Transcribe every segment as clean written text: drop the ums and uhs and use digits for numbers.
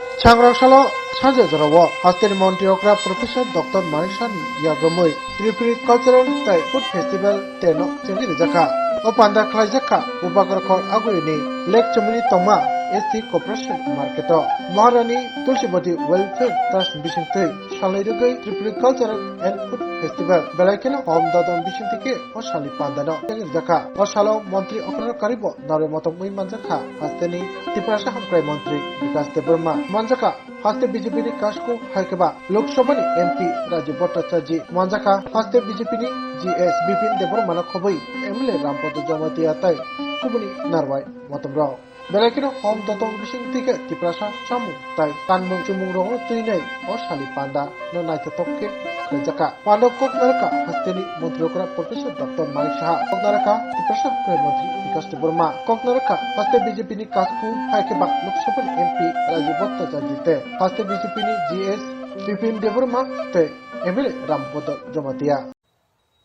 सांग्रांशाला सानजे जराव हास्तेनि मन्त्रियकरा professor doctor मानिकसानि याग्रमै Tripuri cultural तै food festival तेनो चेंगिरि जाखा ओ पांदा खलाइजाखा उपागरखर आगुरिनि लेक चमुनि तमा ST corporation market Maharani Tulsiwati welfare trust बिसिंगथै सालैरुगै Tripuri cultural and food festival बेलाइकेला हम दादन बिसिंगथिके ओ सालि पांदानो चेंगिरि जाखा ओ सालाव मंत्री अखर कारिब नारे मतम मै मानजाखा हास्तेनि त्रिपुरा हामक्राय मंत्री विकास देबबर्मा मानजाखा हास्ते बीजेपी नि काशको हाइकेबा लोकसभानि एमपी राजीव भट्टाचार्य मानजाखा हास्ते बीजेपी नि जीएस बिपिन देबबर्मा खबै एमएलए रामपद जमातिया तै कुबुनि नारबाय मतमराव बेलाइकेनो हम दतम बिसिंगथिके त्रिपुरा सामु तै कानमुं चुमुं रंग तुइनै ओ सालि पांदा न नाइथतके खैजाका पांडव कोकनारका हास्तेनि मंत्रियकरा प्रोफेसर डॉक्टर मानिक साहा कोकनारका त्रिपुरा हामक्राय मंत्री विकास देबबर्मा कोकनारका हास्ते बीजेपी नि काशको हाइकेबा लोकसभानि एमपी राजीव भट्टाचार्य ते हास्ते बीजेपी नि जीएस बिपिन देबबर्मा ते एमएलए रामपद जमातिया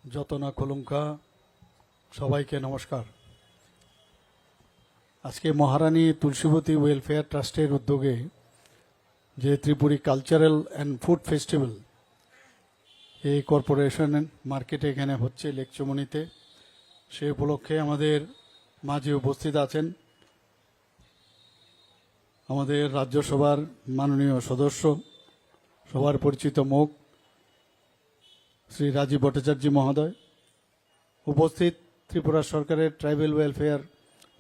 যতনা কলঙ্কা সবাইকে নমস্কার। আজকে মহারানী তুলসীবতী ওয়েলফেয়ার ট্রাস্টের উদ্যোগে যে Tripuri cultural and food festival এই কর্পোরেশন মার্কেটে এখানে হচ্ছে লেকচুমনিতে, সেই উপলক্ষে আমাদের মাঝে উপস্থিত আছেন আমাদের রাজ্যসভার মাননীয় সদস্য, সবার পরিচিত মুখ শ্রী রাজীব ভট্টাচার্য মহোদয়, উপস্থিত ত্রিপুরা সরকারের ট্রাইবেল ওয়েলফেয়ার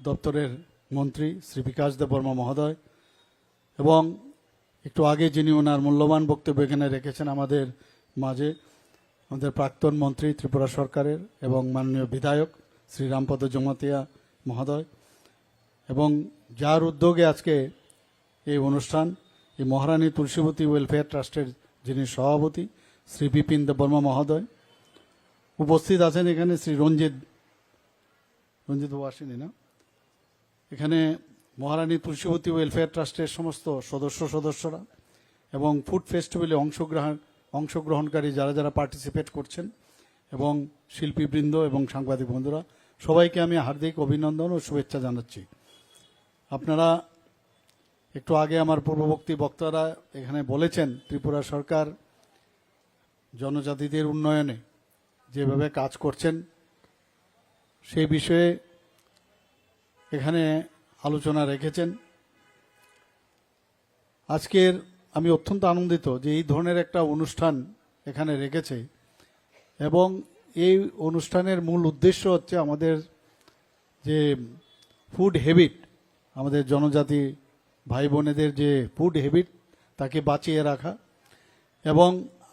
দপ্তরের মন্ত্রী শ্রী বিকাশ দেববর্মা মহোদয়, এবং একটু আগে যিনি ওনার মূল্যবান বক্তব্য এখানে রেখেছেন আমাদের মাঝে আমাদের প্রাক্তন মন্ত্রী ত্রিপুরা সরকারের এবং মাননীয় বিধায়ক শ্রী রামপদ জমাতিয়া মহোদয়, এবং যার উদ্যোগে আজকে এই অনুষ্ঠান, এই মহারানী তুলসীবতী ওয়েলফেয়ার ট্রাস্টের যিনি সভাপতি শ্রী বিপিন দেববর্মা মহোদয়, উপস্থিত আছেন এখানে শ্রী রঞ্জিত আসেনি না, এখানে মহারানী তুলসীবতী ওয়েলফেয়ার ট্রাস্টের সমস্ত সদস্যরা এবং ফুড ফেস্টিভ্যালে অংশগ্রহণকারী যারা যারা পার্টিসিপেট করছেন, এবং শিল্পীবৃন্দ এবং সাংবাদিক বন্ধুরা, সবাইকে আমি হার্দিক অভিনন্দন ও শুভেচ্ছা জানাচ্ছি। আপনারা একটু আগে আমার পূর্ববর্তী বক্তারা এখানে বলেছেন ত্রিপুরা সরকার জনজাতিদের উন্নয়নে যেভাবে কাজ করছেন সেই বিষয়ে এখানে আলোচনা রেখেছেন। আজকের আমি অত্যন্ত আনন্দিত যে এই ধরনের একটা অনুষ্ঠান এখানে রেখেছে, এবং এই অনুষ্ঠানের মূল উদ্দেশ্য হচ্ছে আমাদের যে ফুড হ্যাবিট, আমাদের জনজাতি ভাই বোনেদের যে ফুড হ্যাবিট তাকে বাঁচিয়ে রাখা, এবং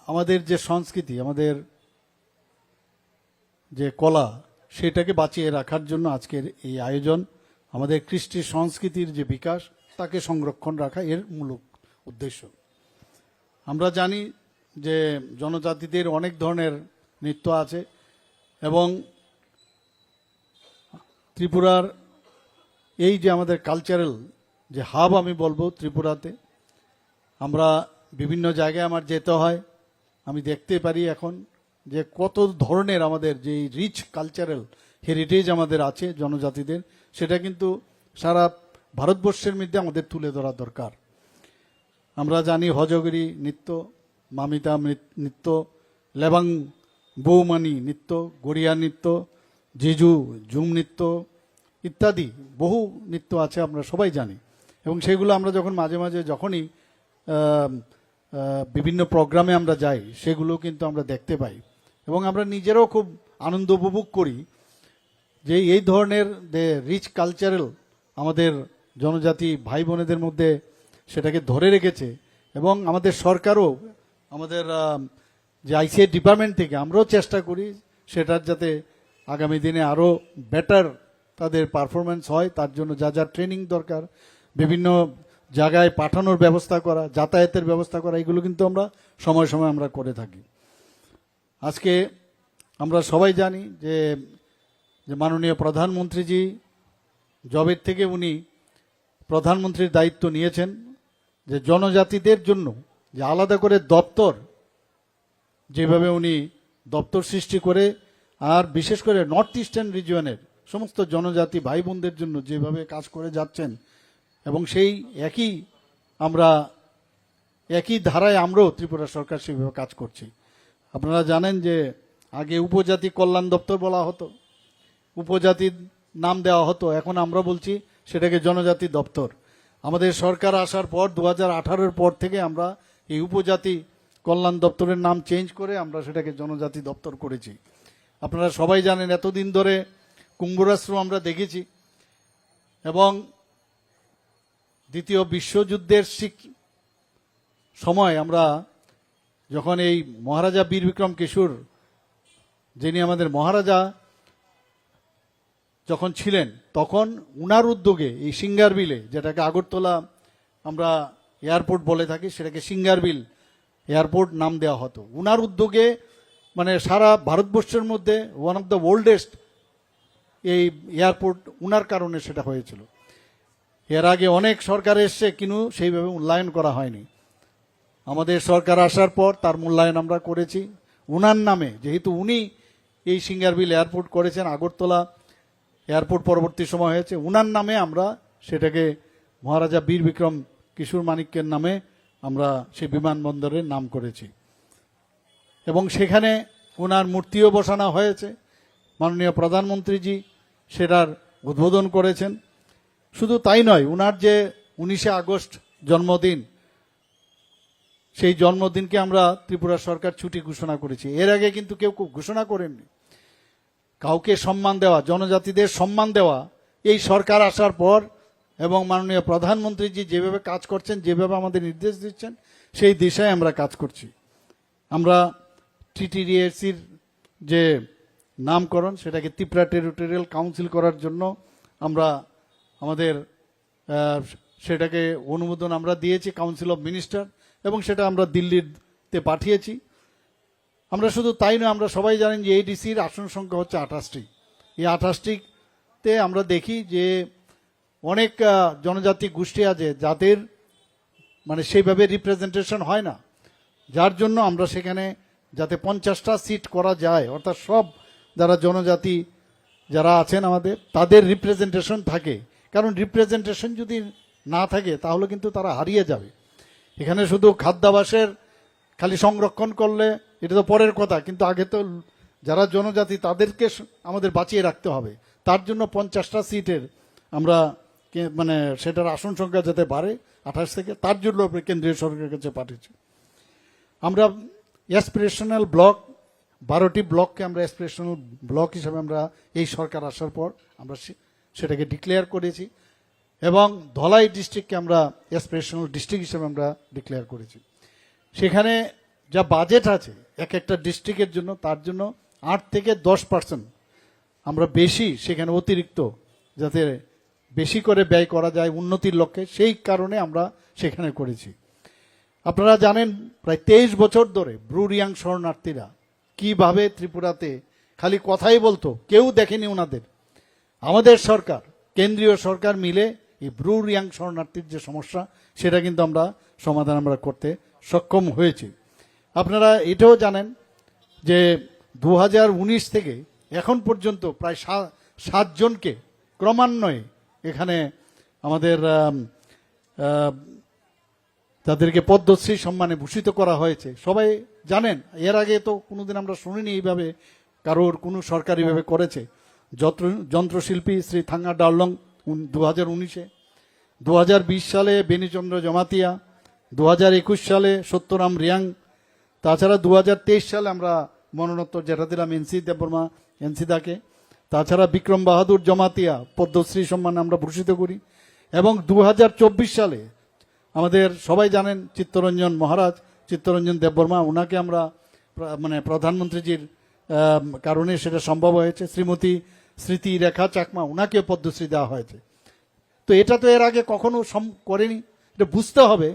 আমাদের যে সংস্কৃতি, আমাদের যে কলা, সেটাকে বাঁচিয়ে রাখার জন্য আজকের এই আয়োজন। আমাদের কৃষ্টি সংস্কৃতির যে বিকাশ তাকে সংরক্ষণ রাখা এর মূল উদ্দেশ্য। আমরা জানি যে জনজাতিদের অনেক ধরনের নৃত্য আছে, এবং ত্রিপুরার এই যে আমাদের কালচারাল যে হাব আমি বলবো ত্রিপুরাতে, আমরা বিভিন্ন জায়গায় আমার যেতে হয়, আমি দেখতে পারি এখন যে কত ধরনের আমাদের যে রিচ কালচারাল হেরিটেজ আমাদের আছে জনজাতিদের, সেটা কিন্তু সারা ভারতবর্ষের মধ্যে আমাদের তুলে ধরা দরকার। আমরা জানি হজগিরি নৃত্য, মামিতা নৃত্য, লেবাং বৌমানি নৃত্য, গড়িয়া নৃত্য, জিজু ঝুম নৃত্য ইত্যাদি বহু নৃত্য আছে, আমরা সবাই জানি, এবং সেগুলো আমরা যখন মাঝে মাঝে যখনই বিভিন্ন প্রোগ্রামে আমরা যাই সেগুলো কিন্তু আমরা দেখতে পাই, এবং আমরা নিজেরাও খুব আনন্দ উপভোগ করি যে এই ধরনের যে রিচ কালচারাল আমাদের জনজাতি ভাই বোনেদের মধ্যে সেটাকে ধরে রেখেছে, এবং আমাদের সরকারও, আমাদের যে আইসিআই ডিপার্টমেন্ট থেকে আমরাও চেষ্টা করি সেটার যাতে আগামী দিনে আরও বেটার তাদের পারফরমেন্স হয়, তার জন্য যা যা ট্রেনিং দরকার, বিভিন্ন জায়গায় পাঠানোর ব্যবস্থা করা, যাতায়াতের ব্যবস্থা করা, এগুলো কিন্তু আমরা সময় সময় আমরা করে থাকি। আজকে আমরা সবাই জানি যে মাননীয় প্রধানমন্ত্রীজি জবের থেকে উনি প্রধানমন্ত্রীর দায়িত্ব নিয়েছেন, যে জনজাতিদের জন্য যে আলাদা করে দপ্তর, যেভাবে উনি দপ্তর সৃষ্টি করে, আর বিশেষ করে নর্থ ইস্টার্ন রিজিয়নের সমস্ত জনজাতি ভাই বোনদের জন্য যেভাবে কাজ করে যাচ্ছেন, এবং সেই একই আমরা একই ধারায় আমরাও ত্রিপুরা সরকার সেভাবে কাজ করছি। আপনারা জানেন যে আগে উপজাতি কল্যাণ দপ্তর বলা হতো, উপজাতির নাম দেওয়া হতো, এখন আমরা বলছি সেটাকে জনজাতি দপ্তর। আমাদের সরকার আসার পর 2018-এর পর থেকে আমরা এই উপজাতি কল্যাণ দপ্তরের নাম চেঞ্জ করে আমরা সেটাকে জনজাতি দপ্তর করেছি। আপনারা সবাই জানেন এতদিন ধরে কুম্ভরাশ্রম আমরা দেখেছি, এবং দ্বিতীয় বিশ্বযুদ্ধের সময় আমরা যখন এই মহারাজা বীর বিক্রম কিশোর, যিনি আমাদের মহারাজা যখন ছিলেন, তখন উনার উদ্যোগে এই সিঙ্গারবিলে, যেটাকে আগরতলা আমরা এয়ারপোর্ট বলে থাকি, সেটাকে সিঙ্গারবিল এয়ারপোর্ট নাম দেওয়া হতো। উনার উদ্যোগে মানে সারা ভারতবর্ষের মধ্যে ওয়ান অফ দ্য ওল্ডেস্ট এই এয়ারপোর্ট উনার কারণে সেটা হয়েছিল। এর আগে অনেক সরকার এসছে, কিন্তু সেইভাবে মূল্যায়ন করা হয়নি। আমাদের সরকার আসার পর তার মূল্যায়ন আমরা করেছি উনার নামে, যেহেতু উনি এই সিঙ্গারবিল এয়ারপোর্ট করেছেন, আগরতলা এয়ারপোর্ট পরবর্তী সময় হয়েছে উনার নামে, আমরা সেটাকে মহারাজা বীর বিক্রম কিশোর মানিক্যের নামে আমরা সেই বিমানবন্দরের নাম করেছি, এবং সেখানে ওনার মূর্তিও বসানো হয়েছে। মাননীয় প্রধানমন্ত্রীজি সেটার উদ্বোধন করেছেন। শুধু তাই নয়, ওনার যে 19শে আগস্ট জন্মদিন, সেই জন্মদিনকে আমরা ত্রিপুরা সরকার ছুটি ঘোষণা করেছি। এর আগে কিন্তু কেউ ঘোষণা করেননি। কাউকে সম্মান দেওয়া, জনজাতিদের সম্মান দেওয়া এই সরকার আসার পর, এবং মাননীয় প্রধানমন্ত্রীজি যেভাবে কাজ করছেন, যেভাবে আমাদের নির্দেশ দিচ্ছেন, সেই দিশায় আমরা কাজ করছি। আমরা টিটিডিএসির যে নামকরণ, সেটাকে ত্রিপুরা টেরিটোরিয়াল কাউন্সিল করার জন্য আমরা আমাদের সেটাকে অনুমোদন আমরা দিয়েছি কাউন্সিল অফ মিনিস্টার, এবং সেটা আমরা দিল্লিতে পাঠিয়েছি। আমরা শুধু তাই নয়, আমরা সবাই জানেন যে এডিসির আসন সংখ্যা হচ্ছে 28টি। এই 28টিতে আমরা দেখি যে অনেক জনজাতি গোষ্ঠী আছে যাদের মানে সেইভাবে রিপ্রেজেন্টেশন হয় না, যার জন্য আমরা সেখানে যাতে 50টা সিট করা যায়, অর্থাৎ সব যারা জনজাতি যারা আছেন আমাদের, তাদের রিপ্রেজেন্টেশন থাকে। কারণ রিপ্রেজেন্টেশন যদি না থাকে তাহলে কিন্তু তারা হারিয়ে যাবে। এখানে শুধু খাদ্যাভাসের খালি সংরক্ষণ করলে এটা তো পরের কথা, কিন্তু আগে তো যারা জনজাতি তাদেরকে আমাদের বাঁচিয়ে রাখতে হবে। তার জন্য 50টা সিটের আমরা মানে সেটার আসন সংখ্যা যাতে বাড়ে 28 থেকে, তার জন্য কেন্দ্রীয় সরকারের কাছে পাঠিয়েছি। আমরা অ্যাসপিরেশনাল ব্লক 12টি ব্লককে আমরা অ্যাসপিরেশনাল ব্লক হিসাবে আমরা এই সরকার আসার পর আমরা সেটাকে ডিক্লেয়ার করেছি, এবং ধলাই ডিস্ট্রিক্টকে আমরা অ্যাসপিরেশনাল ডিস্ট্রিক্ট হিসেবে আমরা ডিক্লেয়ার করেছি। সেখানে যা বাজেট আছে এক একটা ডিস্ট্রিক্টের জন্য, তার জন্য 8 থেকে 10% আমরা বেশি সেখানে অতিরিক্ত যাতে বেশি করে ব্যয় করা যায় উন্নতির লক্ষ্যে, সেই কারণে আমরা সেখানে করেছি। আপনারা জানেন প্রায় 23 বছর ধরে ব্রু রিয়াং শরণার্থীরা কিভাবে ত্রিপুরাতে খালি কথাই বলতো, কেউ দেখেনি ওনাদের। আমাদের সরকার, কেন্দ্রীয় সরকার মিলে এই ব্রু রিয়াং শরণার্থীর যে সমস্যা, সেটা কিন্তু আমরা সমাধান আমরা করতে সক্ষম হয়েছি। আপনারা এটাও জানেন যে 2019 থেকে এখন পর্যন্ত প্রায় 7 জনকে ক্রমান্বয়ে এখানে আমাদের তাদেরকে পদ্মশ্রী সম্মানে ভূষিত করা হয়েছে। সবাই জানেন, এর আগে তো কোনোদিন আমরা শুনিনি এইভাবে কারোর কোনো সরকারিভাবে করেছে। যন্ত্রশিল্পী শ্রী থাঙ্গা ডার্লং 2019-এ, 2020 সালে বেনিচন্দ্র জমাতিয়া, 2021 সালে সত্যরাম রিয়াং, তাছাড়া 2023 সালে আমরা মরণোত্তর যেটা দিলাম এনসি দেববর্মা এনসিদাকে, তাছাড়া বিক্রম বাহাদুর জমাতিয়া পদ্মশ্রী সম্মানে আমরা ভূষিত করি, এবং 2024 সালে আমাদের সবাই জানেন চিত্তরঞ্জন মহারাজ, চিত্তরঞ্জন দেববর্মা, ওনাকে আমরা মানে প্রধানমন্ত্রীজির কারণে সেটা সম্ভব হয়েছে। শ্রীমতী স্মৃতি রেখা চাকমা, ওনাকে পদ্মশ্রী দেওয়া হয়েছে। তো এটা তো এর আগে কখনো করেনি। এটা বুঝতে হবে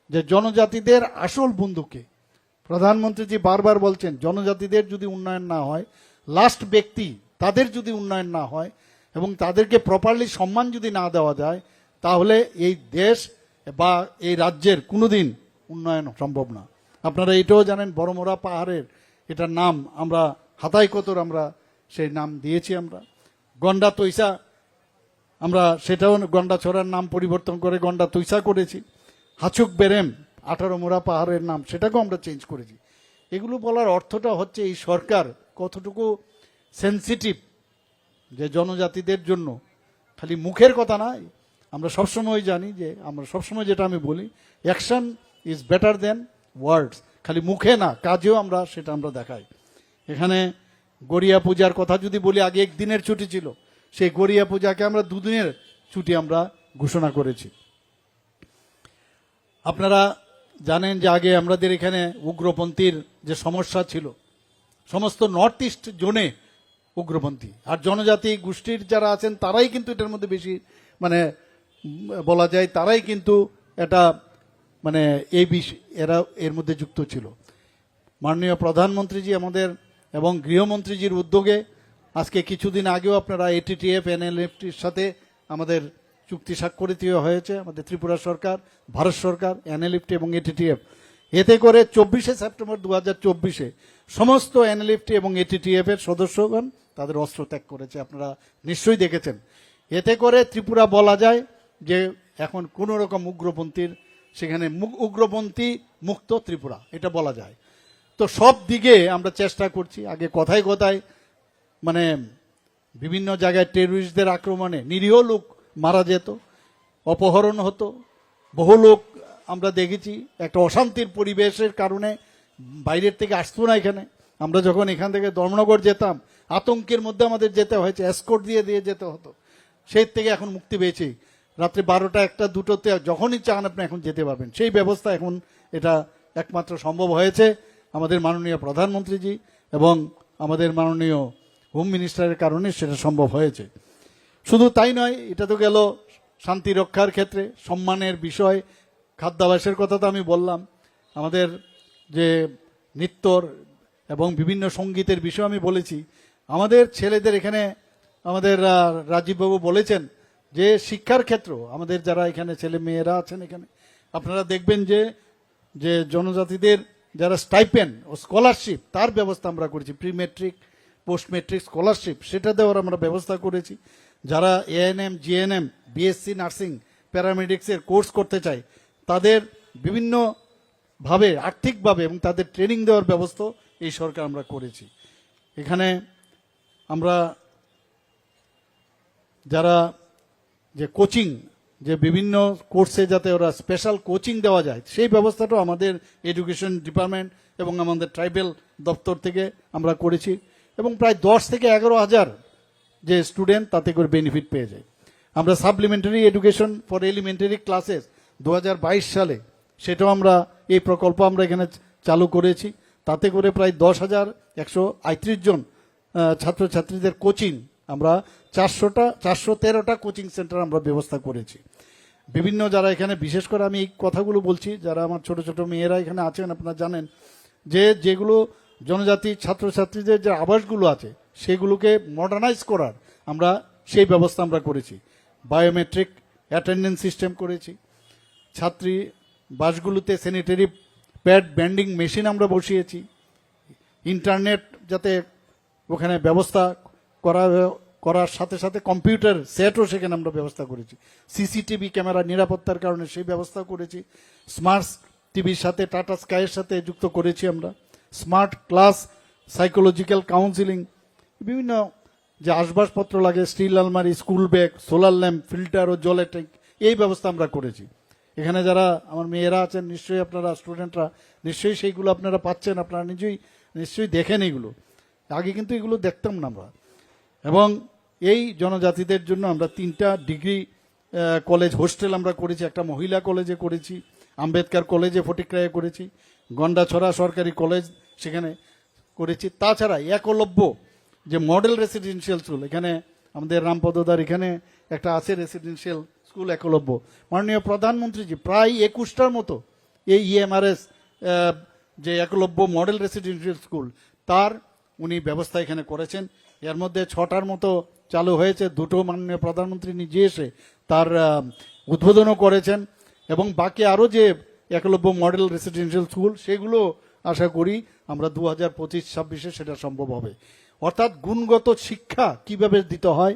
যে জনজাতিদের আসল বন্ধুকে। প্রধানমন্ত্রীজি বারবার বলছেন জনজাতিদের যদি উন্নয়ন না হয়, লাস্ট ব্যক্তি তাদের যদি উন্নয়ন না হয়, এবং তাদেরকে প্রপারলি সম্মান যদি না দেওয়া যায়, তাহলে এই দেশ বা এই রাজ্যের কোনোদিন উন্নয়ন সম্ভব না। আপনারা এটাও জানেন বড়মোড়া পাহাড়ের এটার নাম আমরা হাতাই কতর আমরা সেই নাম দিয়েছি। আমরা গন্ডা তৈসা, আমরা সেটাও গন্ডা ছড়ার নাম পরিবর্তন করে গন্ডা তৈসা করেছি। হাচুক বেরেম 18 মোড়া পাহাড়ের নাম, সেটাকেও আমরা চেঞ্জ করেছি। এগুলো বলার অর্থটা হচ্ছে এই সরকার কতটুকু সেন্সিটিভ, যে জনজাতিদের জন্য খালি মুখের কথা নয়, আমরা সবসময় জানি যে আমরা সবসময় যেটা আমি বলি, অ্যাকশন ইজ বেটার দেন ওয়ার্ডস। খালি মুখে না, কাজেও আমরা সেটা আমরা দেখাই। এখানে গড়িয়া পূজার কথা যদি বলি, আগে একদিনের ছুটি ছিল, সেই গড়িয়া পূজাকে আমরা 2 দিনের ছুটি আমরা ঘোষণা করেছি। আপনারা জানেন যে আগে আমাদের এখানে উগ্রপন্থীর যে সমস্যা ছিল, সমস্ত নর্থ ইস্ট জোনে উগ্রপন্থী, আর জনজাতি গোষ্ঠীর যারা আছেন তারাই কিন্তু এটার মধ্যে বেশি মানে বলা যায়, তারাই কিন্তু এটা মানে এরা এর মধ্যে যুক্ত ছিল। মাননীয় প্রধানমন্ত্রীজি আমাদের এবং গৃহমন্ত্রীজির উদ্যোগে আজকে কিছুদিন আগেও আপনারা এটিটিএফ এনএলএফটির সাথে আমাদের চুক্তি স্বাক্ষরিত হয়েছে, আমাদের ত্রিপুরা সরকার, ভারত সরকার, এনএলএফটি এবং এটিটিএফ। এতে করে 24শে সেপ্টেম্বর 2024-এ সমস্ত এনএলএফটি এবং এটিটিএফ এর সদস্যগণ তাদের অস্ত্র ত্যাগ করেছে, আপনারা নিশ্চয়ই দেখেছেন। এতে করে ত্রিপুরা বলা যায় যে এখন কোন রকম উগ্রপন্থীর সেখানে উগ্রপন্থী মুক্ত ত্রিপুরা, এটা বলা যায়। তো সব দিকে আমরা চেষ্টা করছি। আগে কথায় কথায় মানে বিভিন্ন জায়গায় টেররিস্টদের আক্রমণে নিরীহ লোক মারা যেত, অপহরণ হতো, বহু লোক আমরা দেখেছি একটা অশান্তির পরিবেশের কারণে বাইরের থেকে আসতো না এখানে। আমরা যখন এখান থেকে ধর্মনগর যেতাম, আতঙ্কের মধ্যে আমাদের যেতে হয়েছে, এসকর্ট দিয়ে দিয়ে যেতে হতো। সেই থেকে এখন মুক্তি পেয়েছি, রাত্রে 12টা 1টা 2টোতে যখনই চান আপনি এখন যেতে পারবেন। সেই ব্যবস্থা এখন এটা একমাত্র সম্ভব হয়েছে আমাদের মাননীয় প্রধানমন্ত্রীজি এবং আমাদের মাননীয় হোম মিনিস্টারের কারণে সেটা সম্ভব হয়েছে। শুধু তাই নয়, এটা তো গেল শান্তি রক্ষার ক্ষেত্রে, সম্মানের বিষয়, খাদ্যাভ্যাসের কথা তো আমি বললাম, আমাদের যে নৃত্যর এবং বিভিন্ন সঙ্গীতের বিষয় আমি বলেছি। আমাদের ছেলেদের এখানে আমাদের রাজীববাবু বলেছেন যে শিক্ষার ক্ষেত্র আমাদের যারা এখানে ছেলে মেয়েরা আছেন এখানে, আপনারা দেখবেন যে যে জনজাতিদের যারা স্টাইপেন্ড ও স্কলারশিপ তার ব্যবস্থা আমরা করেছি, pre matric post matric scholarship সেটা দেওয়ার আমরা ব্যবস্থা করেছি। যারা এএনএম জিএনএম বিএসসি নার্সিং প্যারামেডিক্সের কোর্স করতে চায় তাদের বিভিন্নভাবে আর্থিকভাবে এবং তাদের ট্রেনিং দেওয়ার ব্যবস্থা এই সরকার আমরা করেছি। এখানে আমরা যারা যে কোচিং, যে বিভিন্ন কোর্সে যাতে ওরা স্পেশাল কোচিং দেওয়া যায় সেই ব্যবস্থাটাও আমাদের এডুকেশন ডিপার্টমেন্ট এবং আমাদের ট্রাইবেল দপ্তর থেকে আমরা করেছি, এবং প্রায় 10 থেকে 11,000 যে স্টুডেন্ট তাতে করে বেনিফিট পেয়ে যায়। আমরা supplementary education for elementary classes 2022 সালে সেটাও আমরা এই প্রকল্প আমরা এখানে চালু করেছি। তাতে করে প্রায় 10,138 জন ছাত্রছাত্রীদের কোচিং আমরা 413টা কোচিং সেন্টার আমরা ব্যবস্থা করেছি। বিভিন্ন যারা এখানে, বিশেষ করে আমি এই কথাগুলো বলছি যারা আমার ছোট ছোট মেয়েরা এখানে আছেন, আপনারা জানেন যে যেগুলো জনজাতি ছাত্রছাত্রীদের যে আবাসগুলো আছে সেগুলোকে মডার্নাইজ করার আমরা সেই ব্যবস্থা আমরা করেছি। বায়োমেট্রিক অ্যাটেন্ডেন্স সিস্টেম করেছি, ছাত্রী বাসগুলোতে স্যানিটারি প্যাড ব্যান্ডিং মেশিন আমরা বসিয়েছি, ইন্টারনেট যাতে ওখানে ব্যবস্থা করার সাথে সাথে কম্পিউটার সেটও সেখানে আমরা ব্যবস্থা করেছি, সিসিটিভি ক্যামেরা নিরাপত্তার কারণে সেই ব্যবস্থা করেছি, স্মার্ট টিভির সাথে টাটা স্কাইয়ের সাথে যুক্ত করেছি আমরা, স্মার্ট ক্লাস, সাইকোলজিক্যাল কাউন্সিলিং, বিভিন্ন যে আসবাবপত্র লাগে, স্টিল আলমারি, school bag, solar lamp, filter ও জলের ট্যাঙ্ক, এই ব্যবস্থা আমরা করেছি। এখানে যারা আমার মেয়েরা আছেন নিশ্চয়ই আপনারা স্টুডেন্টরা নিশ্চয়ই সেইগুলো আপনারা পাচ্ছেন, আপনারা নিশ্চয়ই দেখেন এগুলো, আগে কিন্তু এগুলো দেখতাম না আমরা। এবং এই জনজাতিদের জন্য আমরা 3টা ডিগ্রি কলেজ হোস্টেল আমরা করেছি, একটা মহিলা কলেজে করেছি, আম্বেদকর কলেজে ফটিকরায়ে করেছি, গন্ডাছড়া সরকারি কলেজ সেখানে করেছি। তাছাড়া একলব্য যে মডেল রেসিডেন্সিয়াল স্কুল এখানে আমাদের রামপদদার এখানে একটা আছে রেসিডেন্সিয়াল স্কুল একলব্য। মাননীয় প্রধানমন্ত্রীজি প্রায় 21টার মতো এই ইএমআরএস যে একলব্য মডেল রেসিডেন্সিয়াল স্কুল তার উনি ব্যবস্থা এখানে করেছেন। এর মধ্যে 6টার মতো চালু হয়েছে, 2টো মাননীয় প্রধানমন্ত্রী নিজে এসে তার উদ্বোধনও করেছেন, এবং বাকি আরও যে একলব্য মডেল রেসিডেন্সিয়াল স্কুল সেগুলো আশা করি আমরা 2025-26 সেটা সম্ভব হবে। অর্থাৎ গুণগত শিক্ষা কিভাবে দিতে হয়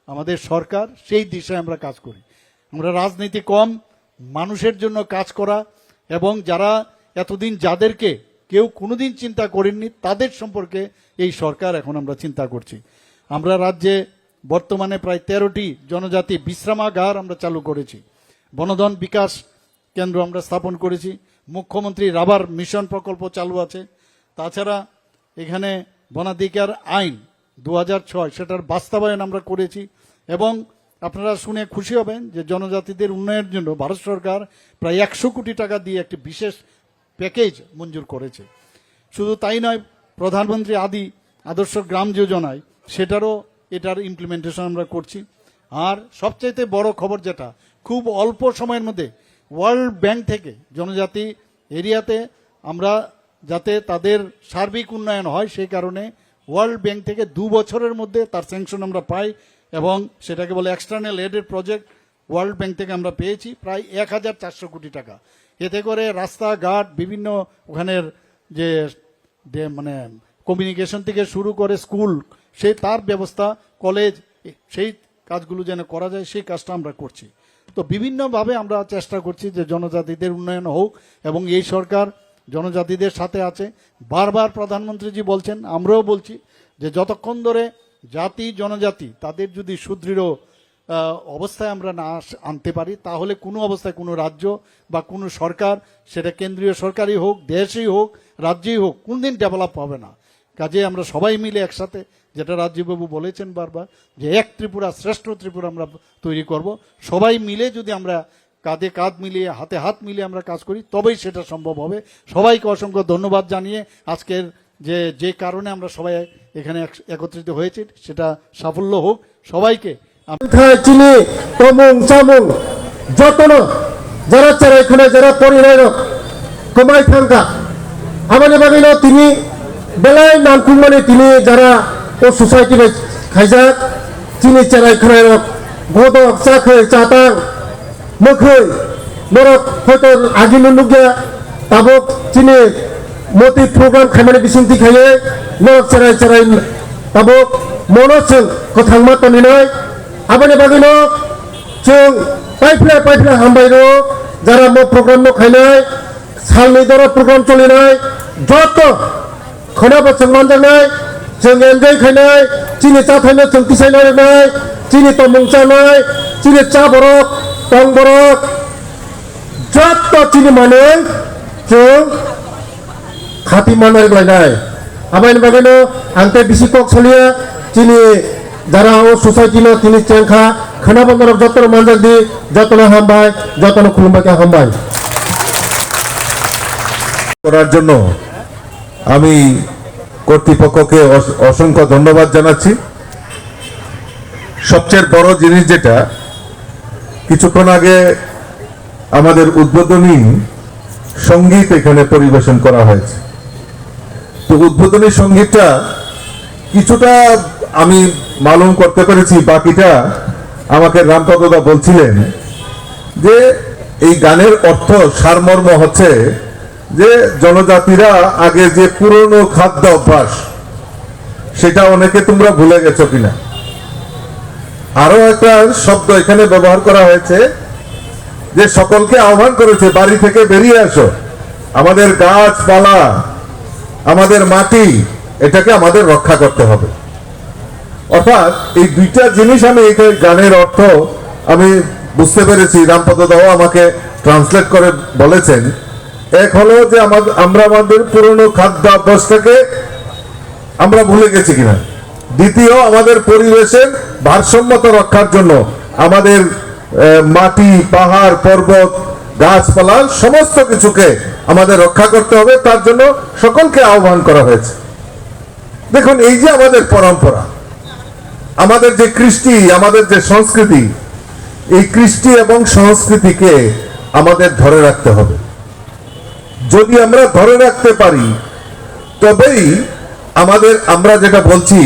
আমাদের সরকার সেই দিশায় আমরা কাজ করি। আমরা রাজনীতি কম, মানুষের জন্য কাজ করা এবং যারা এতদিন যাদেরকে কেউ কোনোদিন চিন্তা করেননি তাদের সম্পর্কে এই সরকার এখন আমরা চিন্তা করছি। আমরা রাজ্যে বর্তমানে প্রায় 13টি জনজাতি বিশ্রামাগার আমরা চালু করেছি, বনধন বিকাশ কেন্দ্র আমরা স্থাপন করেছি, মুখ্যমন্ত্রী রাবার মিশন প্রকল্প চালু আছে। তাছাড়া এখানে বনাধিকার আইন 2006 সেটার বাস্তবায়ন আমরা করেছি এবং আপনারা শুনে খুশি হবেন যে জনজাতিদের উন্নয়নের জন্য ভারত সরকার প্রায় 100 কোটি টাকা দিয়ে একটি বিশেষ প্যাকেজ মঞ্জুর করেছে। শুধু তাই নয়, প্রধানমন্ত্রী আদর্শ গ্রাম যোজনায় সেটারও এটার ইমপ্লিমেন্টেশন আমরা করছি। আর সবচাইতে বড় খবর যেটা, খুব অল্প সময়ের মধ্যে ওয়ার্ল্ড ব্যাংক থেকে জনজাতি এরিয়াতে আমরা যাতে তাদের সার্বিক উন্নয়ন হয় সেই কারণে ওয়ার্ল্ড ব্যাংক থেকে 2 বছরের মধ্যে তার স্যাংশন আমরা পাই এবং সেটাকে বলে external aided project. World Bank থেকে আমরা পেয়েছি প্রায় 1400 কোটি টাকা। এতে করে রাস্তাঘাট, বিভিন্ন ওখানের যে মানে কমিউনিকেশন থেকে শুরু করে স্কুল, সেই তার ব্যবস্থা, কলেজ, সেই কাজগুলো যেন করা যায় সেই কাজটা আমরা করছি। তো বিভিন্নভাবে আমরা চেষ্টা করছি যে জনজাতিদের উন্নয়ন হোক এবং এই সরকার জনজাতিদের সাথে আছে। বারবার প্রধানমন্ত্রীজি বলছেন, আমরাও বলছি যে যতক্ষণ ধরে জাতি জনজাতি তাদের যদি সুদৃঢ় অবস্থায় আমরা না আনতে পারি তাহলে কোনো অবস্থায় কোনো রাজ্য বা কোনো সরকার, সেটা কেন্দ্রীয় সরকারই হোক, দেশই হোক, রাজ্যই হোক, কোনদিন ডেভেলপ হবে না। কাজে আমরা সবাই মিলে একসাথে, যেটা রাজীববাবু বলেছেন বারবার, যে এক ত্রিপুরা শ্রেষ্ঠ ত্রিপুরা আমরা তৈরি করব। সবাই মিলে যদি আমরা কাঁধে কাঁধ মিলিয়ে, হাতে হাত মিলিয়ে আমরা কাজ করি তবেই সেটা সম্ভব হবে। সবাইকে অসংখ্য ধন্যবাদ জানিয়ে আজকের যে কারণে আমরা সবাই এখানে একত্রিত হয়েছি সেটা সাফল্য হোক। সবাইকে চিনি তমুং চামুং যতন যারা চেরাইখানে যারা পরিণয় কমাই থাকা আমাদের বাগিল তিনি বেলায় নানকুমানে তিনি যারা ও সোসাইটি খাইজাক চিনি চেরাইখানায় বদক চাখৈ চাতাং মখৈ বরক হয়তো আগিনো নুগিয়া তাবক চিনি মতি প্রোগ্রাম খাইমানে বিসিন্তি খাইয়ে নরক চেরাই চেরাই তাবক মনসजों কথাংमा তনিনাय आबानि बागिनो जों पाइफ्ला हामबायनो जारा मो प्रग्राम खायनाय सालनि दरा प्रग्राम चलिनाय जत खना बचन मानजानाय जों एन्जय खायनाय चिनि चा थायनो जों तिसायनाय चिनि तमुं जानाय चिनि चा बरक टं बरक जत चिनि माने जों खाति मानाय लायनाय आबानि बागिनो आंते बिसि कक सलिया चिनि যারা ও সোসাইটি না তিনি চেংখা খানা বন্দর যতন মানজাক দি যতন হামবাই যতন খুলুমবাকে হামবাই করার জন্য আমি কর্তৃপক্ষকে অসংখ্য ধন্যবাদ জানাচ্ছি। সবচেয়ে বড় জিনিস যেটা, কিছুক্ষণ আগে আমাদের উদ্বোধনী সঙ্গীত এখানে পরিবেশন করা হয়েছে। তো উদ্বোধনী সঙ্গীতটা কিছুটা আমি মালুম করতে পেরেছি, বাকিটা আমাকে রামপদদা বলছিলেন যে এই গানের অর্থ সারমর্ম হচ্ছে যে জনজাতিরা আগে যে পুরনো খাদ্য অভ্যাস সেটা অনেকে তোমরা ভুলে গেছো কিনা। আরো একটা শব্দ এখানে ব্যবহার করা হয়েছে যে সকলকে আহ্বান করেছে বাড়ি থেকে বেরিয়ে আসো, আমাদের গাছপালা, আমাদের মাটি, এটাকে আমাদের রক্ষা করতে হবে। অর্থাৎ এই দুইটা জিনিস আমি এই গানের অর্থ আমি বুঝতে পেরেছি, রামপদদাও আমাকে ট্রান্সলেট করে বলেছেন। এক হলো যে আমরা আমাদের পুরনো খাদ্য অভ্যাসটাকে আমরা ভুলে গেছি কিনা, দ্বিতীয় আমাদের পরিবেশের ভারসাম্যতা রক্ষার জন্য আমাদের মাটি, পাহাড়, পর্বত, গাছপালা সমস্ত কিছুকে আমাদের রক্ষা করতে হবে, তার জন্য সকলকে আহ্বান করা হয়েছে। দেখুন, এই যে আমাদের পরম্পরা, আমাদের যে কৃষ্টি, আমাদের যে সংস্কৃতি, এই কৃষ্টি এবং সংস্কৃতিকে আমাদের ধরে রাখতে হবে। যদি আমরা ধরে রাখতে পারি তবেই আমরা যেটা বলছি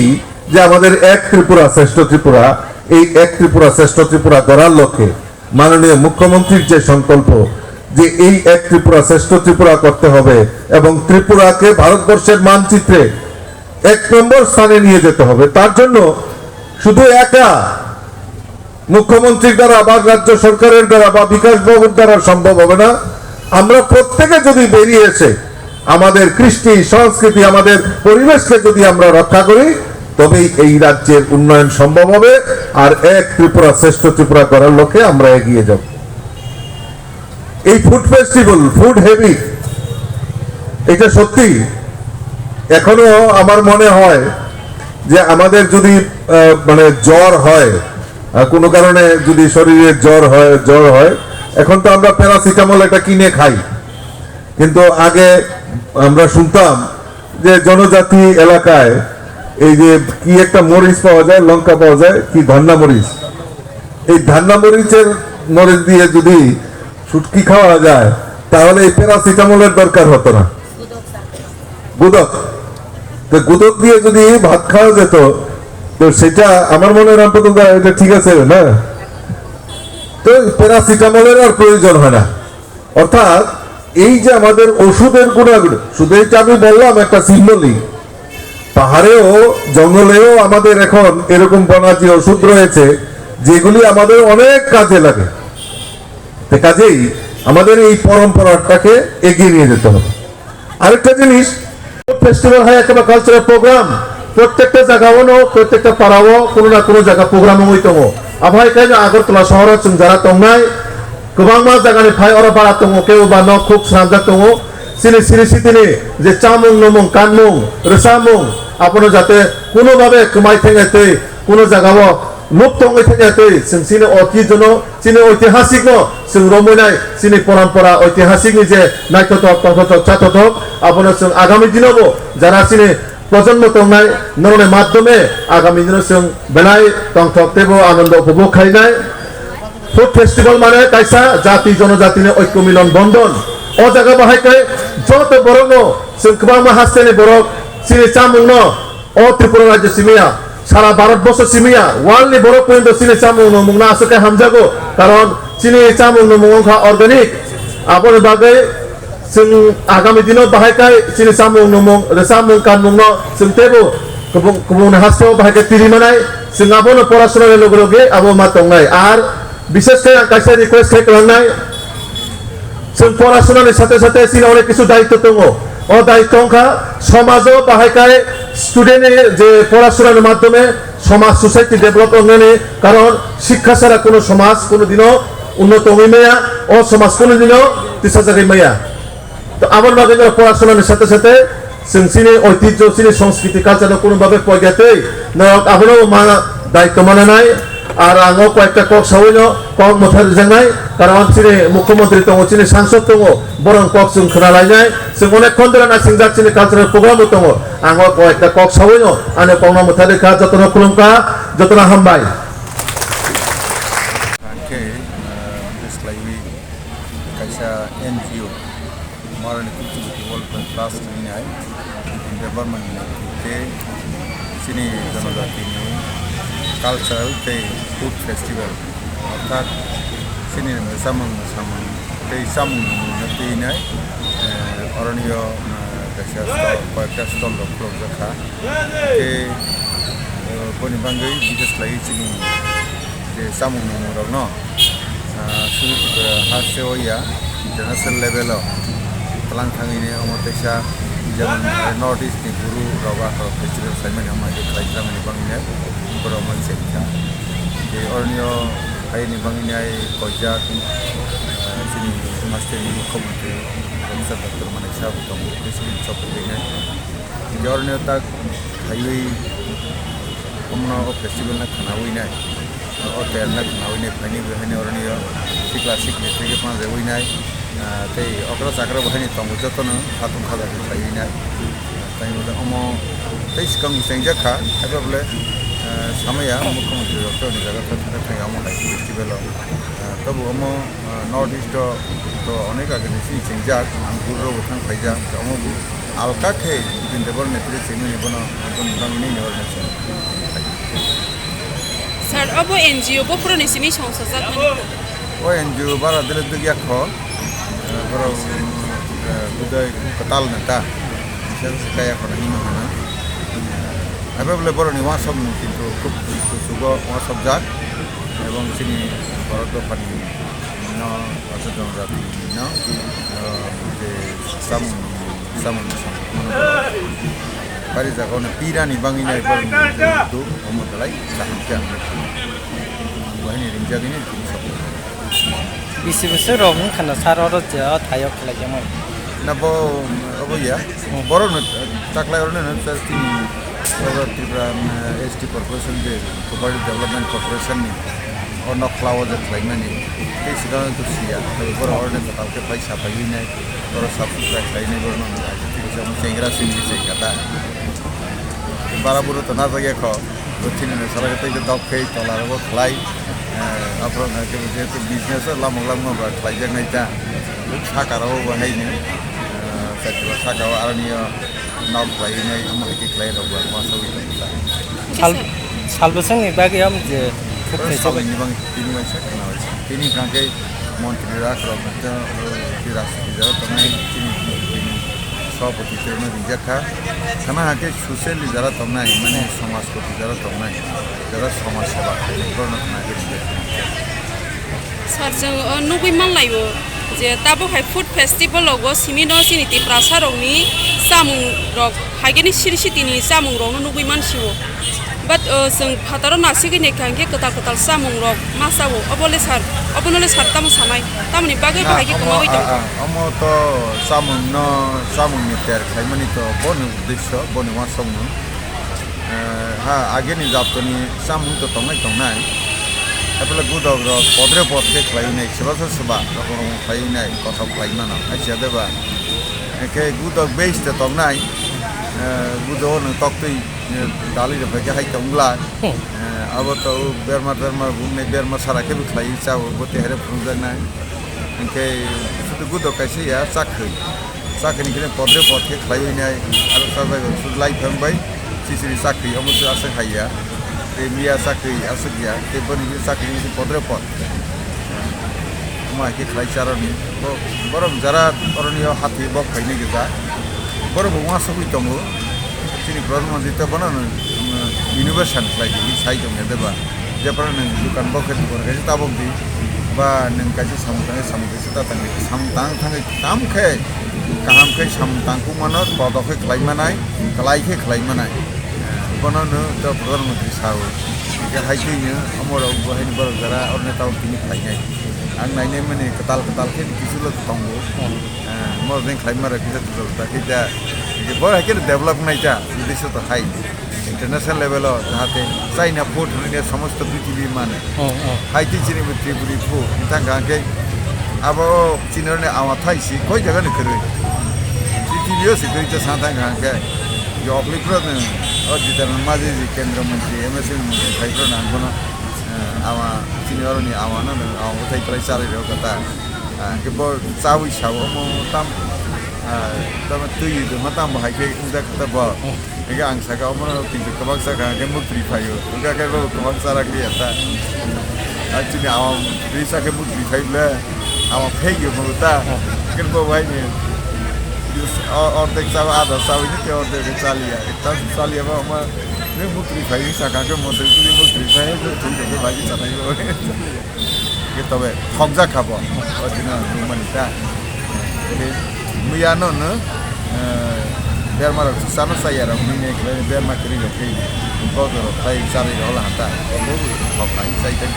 যে আমাদের এক ত্রিপুরা শ্রেষ্ঠ ত্রিপুরা, এই এক ত্রিপুরা শ্রেষ্ঠ ত্রিপুরা গড়ার লক্ষ্যে মাননীয় মুখ্যমন্ত্রীর যে সংকল্প যে এই এক ত্রিপুরা শ্রেষ্ঠ ত্রিপুরা করতে হবে এবং ত্রিপুরাকে ভারতবর্ষের মানচিত্রে 1 নম্বর স্থানে নিয়ে যেতে হবে, তার জন্য শুধু একা মুখ্যমন্ত্রীর দ্বারা বা রাজ্য সরকারের দ্বারা বা বিকাশ বাবুর দ্বারা সম্ভব হবে না। আমরা প্রত্যেকে যদি বেরিয়ে এসে আমাদের কৃষ্টি সংস্কৃতি আমাদের পরিবেশকে যদি আমরা রক্ষা করি তবেই এই রাজ্যের উন্নয়ন সম্ভব হবে, আর এক ত্রিপুরা শ্রেষ্ঠ ত্রিপুরা করার লক্ষ্যে আমরা এগিয়ে যাব। এই ফুড ফেস্টিভ্যাল, ফুড হেভি, এটা সত্যি এখনো আমার মনে হয় যে আমাদের যদি মানে জ্বর হয়, কোনো কারণে যদি শরীরে জ্বর হয়, এখন তো আমরা প্যারাসিটামল এটা কিনে খাই, কিন্তু আগে আমরা শুনতাম যে জনজাতি এলাকায় এই যে কি একটা মরিচ পাওয়া যায়, লঙ্কা পাওয়া যায়, কি ধান্না মরিচ, এই ধান্না মরিচের মরিচ দিয়ে যদি শুটকি খাওয়া যায় তাহলে এই প্যারাসিটামলের দরকার হতো না। গুদক, তো গুদক দিয়ে যদি ভাত খাওয়া যেত তো সেটা আমার মনে হয় রামপদা এটা ঠিক আছে না, তো প্যারাসিটামলের আর প্রয়োজন হয় না। অর্থাৎ এই যে আমাদের ওষুধের গুণাগুণ, শুধু এটা আমি বললাম একটা সিম্বলিক, পাহাড়েও জঙ্গলেও আমাদের এখন এরকম বনাজি ওষুধ রয়েছে যেগুলি আমাদের অনেক কাজে লাগে। কাজেই আমাদের এই পরম্পরাটাকে এগিয়ে নিয়ে যেতে হবে। আরেকটা জিনিস, ফেস্টিভ্যাল হয় একটা কালচারাল প্রোগ্রাম, প্রত্যেকটা জায়গাও প্রত্যেকটা পাড়াও কোনো না কোনো জায়গা প্রোগ্রাম হইতম। আবহাওয়া কাজ আগরতলা শহর যারা তংনায় गोबां मा जागानि फाय अरा बारा दङ केउ बा न खुब सानजा दङ सिनि सिनि सितिनि जे चामुं नमुं कानमुं रसामुं आपनो जाते कोनो भाबे कमाय थेङाते कोनो जागाव मुक्त होय थेङाते जों सिनि अति जन सिनि ऐतिहासिक न जों रमनाय सिनि परम्परा ऐतिहासिक नि जे नायथथक तथथक चाथथक आपनो जों आगामी दिनावबो जारा सिनि प्रजन्म तंनाय नरने माध्यमे आगामी दिनाव जों बेलाय तंथक तेबो आनंद उपभोग खायनाय ফুড ফেস্টিভ্যাল মানে কাইসা জাতি জনজাতিनि ঐক্য মিলন বন্ধন ও জায়গা বাহাইকাय যত বরং जों गोबां माहासेनि बरक सिनि चामुं न ও ত্রিপুরা রাজ্য সিমিয়া সারা ভারতবর্ষ সিমিয়া ওয়ার্ল্ডनि बरक पयन्त सिनि चामुं न मुंना आसके हामजागो कारण सिनि चामुं न मुंखा अर्गानिक आबोनि बागै जों आगामी दिनाव बाहायकाय सिनि चामुं न मुं रेसामुं कानमुं न जों तेबो गुबुन हास्टेव बाहायकाय तिरिमानाय जों आबोनो पराशुनानि लगे लगे आबो मा तंनाय आर विशेष করে কাছে রিকোয়েস্ট খাইলাম जों পড়াশোনার সাথে সাথে সিনে অনেক কিছু দায়িত্ব দङ ও দায়িত্বখা সমাজও বাহাইকায় স্টুডেন্টের যে পড়াশোনার মাধ্যমে সমাজ সোসাইটি ডেভেলপ করনে কারণ শিক্ষা ছাড়া কোনো সমাজ কোনোদিনও উন্নত হই মায়া ও সমাজ কোনোদিনও দিশা জায়গায় মায়া তো আমার ভাগে পড়াশোনার সাথে সাথে जों सिने ঐতিহ্য सिने সংস্কৃতি কালচার কোনোভাবে পয়গাতে না আবনো মা দায়িত্ব মানে নাই আর আঙো কয়েকটা কক সাউইনো কক মথার জানাই কারণ সিনে মুখ্যমন্ত্রী দङ সিনে সাংসদ দङ বরং কক जों खोनालायनाय जों अनेक खन्दरा ना सिंजा सिने कालचाराल प्रग्राम दङ आङो कয়েকটা কক साउइनो आने पावना मथारि का जतना खुलुमका जतना हामबाय kaisa NGO Marani Cultural Development Trust ini ay development te sini janajati ni cultural te food festival অর্থাৎ sini samang te samung nati ini ay orangyo kaisa kayakta stol loklo jakha te boni bangai bises lagi sini je samung rogno हारसे या international level तलांग थांगीने अमरतेसा जेमन north east नि गुरु रवा festival Simon हम जे खाइजामनि बांगिने बरो मोनसे था जे अरनियो हायनि बांगिने कजा सिनि मास्टरनि मुख्यमंत्री प्रोफेसर डॉक्टर मानेकसा दं प्रेसिडेंट सफैने जे अरनियो ता हाइवे हमनो फेस्टिवल ना खानावैनाय और तेरना खानावैनाय फाइनि बेहायनि अरनियो सिक्ला सिक्ले तेगे पान रेवैनाय ते अकरा जाग्रा बाहायनि दं जतन हातुं खाजा थायैनाय ताइमोले अमो तै सिगां सेंजाखा एबाबले सामाया मुख्यमंत्री डॉक्टर नि जागा थाथा थाय अमो हाइ फेस्टिवल तबु अमो नॉर्थ ईस्ट तो अनेक आगे सि सेंजाक गुरु बथां फाइजा अमो आलका थे दिन देबर नेत्रि सेमिनि बनो गुन बांनि नेवरनस सर अब एनजीओ को पुराने सिमी संसद ओ एनजीओ बारा दिले दुगिया खो बरो बुदाय कताल नता बिसोर काया खनानि नहना अबेबले बरो नि वा सब किन्तु खूब सुगो वा सब जात এবং চিনি বরফ দোকানি আছে জনজাতি যে সামুন বাড়ি জায়গায় পিরানি বাঙিনাय itu omodalai sahamkan bahini rinjagini sab Bisi besar orang kena saror je tayok lagi mau. nabo ya borok taklay orne tini Tripura ST Corporation je Cooperative Development Corporation ni onok klawo je tlaimani ke sidang tu sia borok orne tatal ke paisa pagine borok subscribe lainnya borok nang jadi sama sengra sini kata Baraburu tanah lagi kau, rutin ini salah kita itu dog kait, tolar aku kelai, apa nak kita itu bisnes lama buat kelai jangan itu, sakar aku bahai ini, saya sakar aku ni nak kelai ini, amat kita kelai aku buat masa itu kita. Sal besar ni bagi am je. Sal ini bang ini macam kenal macam, ini kan ke Montreal kalau kita kiras kita tanah ini সভাপতি তেমন রিজাখা খানা হাকে socially যারা তমনাই মানে সমাজপতি যারা তমনাই যারা সমাজ সেবা Sar जों नुगै मानलायो जे ताबोहाय फुड फेस्टिभेलावबो सिमिनो सिनिति प्रासारकनि जामुं रक हागेनि सिरिसिटिनि जामुं रकनो नुगै मानसियो बाट जों फाताराव नासिगैनि खांगे कताल जामुं रक मासावो अबले सार तामु सानाय तामनि बागै बाहागि कमावै दं अमो तो जामुं नि तेर खायमानि तो बन उद्देश्य बन वासंनो हा आगेनि जातनि जामुं तो तंनाय Apabila gudog rok podre podke klainai sebab orang klainai kota klainan aja deh bah. Ke gudog base te tongnai gudog nang tokti dali deh pakai hai tongla. Abo tu bermar bumi bermar sarak ke klai caw bote hari punjang nai. Ke suatu gudog kasih ya sakhi ni kena podre podke klainai. Alu sabai sudlai pembai sisi sakhi amu tu asal kaya. Mia sakri asuk ya, tebon ini sakri ini podre pot. Cuma kita cara ni, baru jara orang ni hati bok kaini kita, baru bunga suku itu mu, sini problem itu apa na, innovation lagi, saya jom ada bah, dia pernah neng dukan bok itu pun kasi tabok di, bah neng kasi samutang tam ke, kaham ke samutangku mana, bodoh ke kelai manai. Konono to Perdana Sawu. Jika hajinya amor buahin baru gara orang tahu kini kelainnya. Ang naiknya mana ketal kan kisulah tonggo. Mau orang kelain mana kita tu tak kita. Jadi baru kita develop naiknya. Jadi itu high. International level lo. Jahate China port ni semua tu BTV mana. High tu China BTV port. Kita kan abo China ni awat Thai sih. Koi jaga ni kerja. BTV sih kerja santai kan Job libro ni. और जितना माजी जी केंद्र मंत्री MSC मंत्री fibre नांगोना आवा senior नि आवा ना आवा उठाई प्राइस चाले रहो कता के बो चावी छाव मो तम तुई जो मताम भाई के उदा कता बो एके आंसा का मो तिन कबाक सा का के मुत्री फायो उगा के बो कबाक सारा के आता एक्चुअली आवा रिसा के मुत्री फाइबले आवा फेयो मो ता के बो भाई ने और देख सब आधा सावी नहीं और देख चालिया इतना चालिया में हम ने मुक्ति भाई सका के मुक्ति भाई जो ठीक है भाई चला ही हो ये तो है खमजा खाबो और जिना मनिता ये मियानो न बेरमार सानो सायारा मिने के बेरमा करी के बहुत भाई चाली होला हता वो भाई सही तक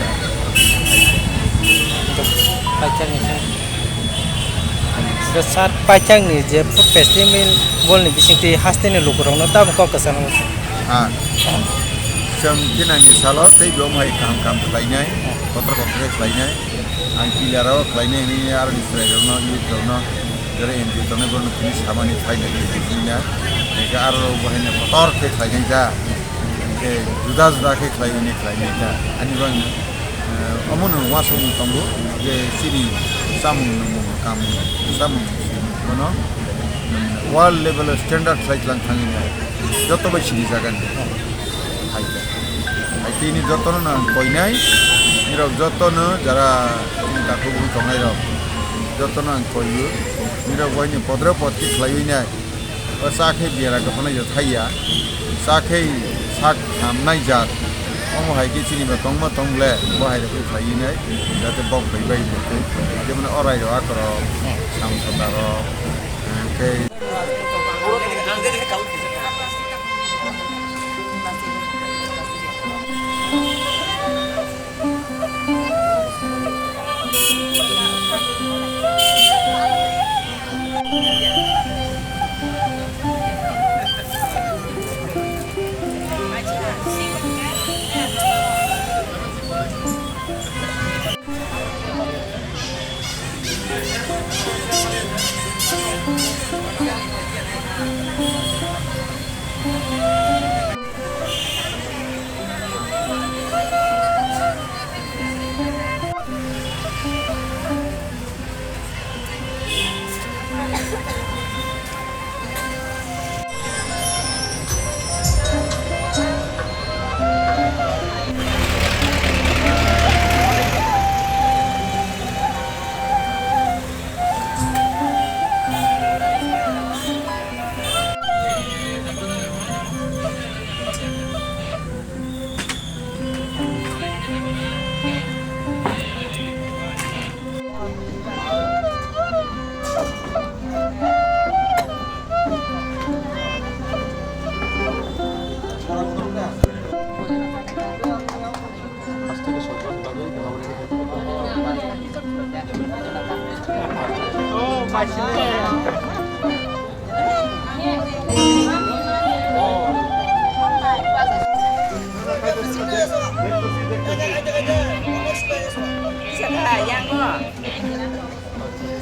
Besar pacang ni je food festival bol ni bising haste ni lukurong no tab ko kesan mo. Sem kina ni salo tei belum hai kam lainnya, kotor lainnya, angkilara lainnya ni ar di no ni dari ini tu ni baru ni sama ni fai ni ni ni ar bahan ni kotor ke lainnya ja, ke juda ke lainnya ja, ani bang amun wasum tunggu ke sini samu mana world level standard flight lang thangina joto bai sini jagan haita haiti ni joto na koinai niro joto na jara kaku bu tongai ro joto na koiu niro koini podre potki khlaina sakhe biara ka pana jo thaiya sakhe sak namnai jat Omo hai ki chini ba tongma tongle bo hai ko khai nei jate bok bai bai ne jemon orai ro akro sam sandaro ke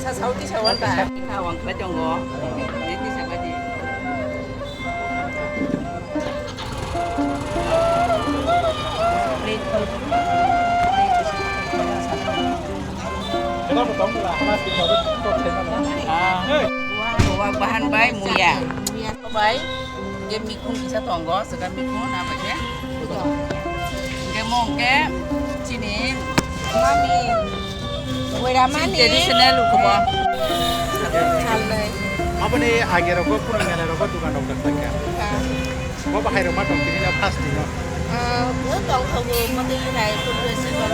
Sa sáu tí sau anh bà thao hoàng phải cho ngọ để tí sau cái gì bahan baik muya baik dia mikun bisa tonggo sekarang mikun apa ya ke mong ke sini mami tradisional lu kebo আপনি আগের রকম পুরানো রকম দোকান দোকান থাকে 뭐 bahai rumah dong kini na pasti no bữa còn thầu mà cái này cũng được sẽ có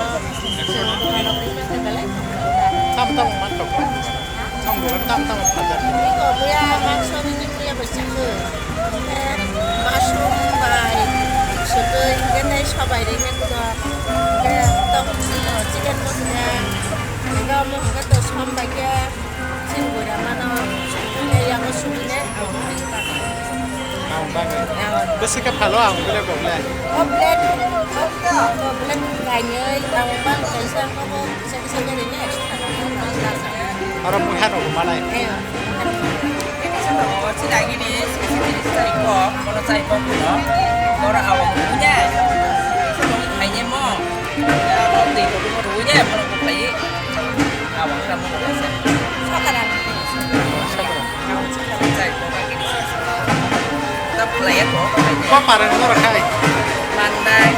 tam tam mat tok trong đồ tam tam mat tok ini kok dia maksud ini dia bercakap mushroom by sugar cái này sao vậy đấy nên cái tông chicken mosnya cái mà cái tôm xăm bài kia xin người làm ăn cái yang mushroom này Ang bagay. Basta ka palo ang bila ko blend. Blend ganyay ang bang kaysa ko sa din niya. Para muhan o malay. Si lagi ni sa iko, kalau sa iko ko, ora awak punya. Hanya mo. Ya roti ko mo runya mo ko play. Awak ra mo sa. Sakaran. Sa iko lagi ni. Ta play ko. Ko para no ra kai. Mandai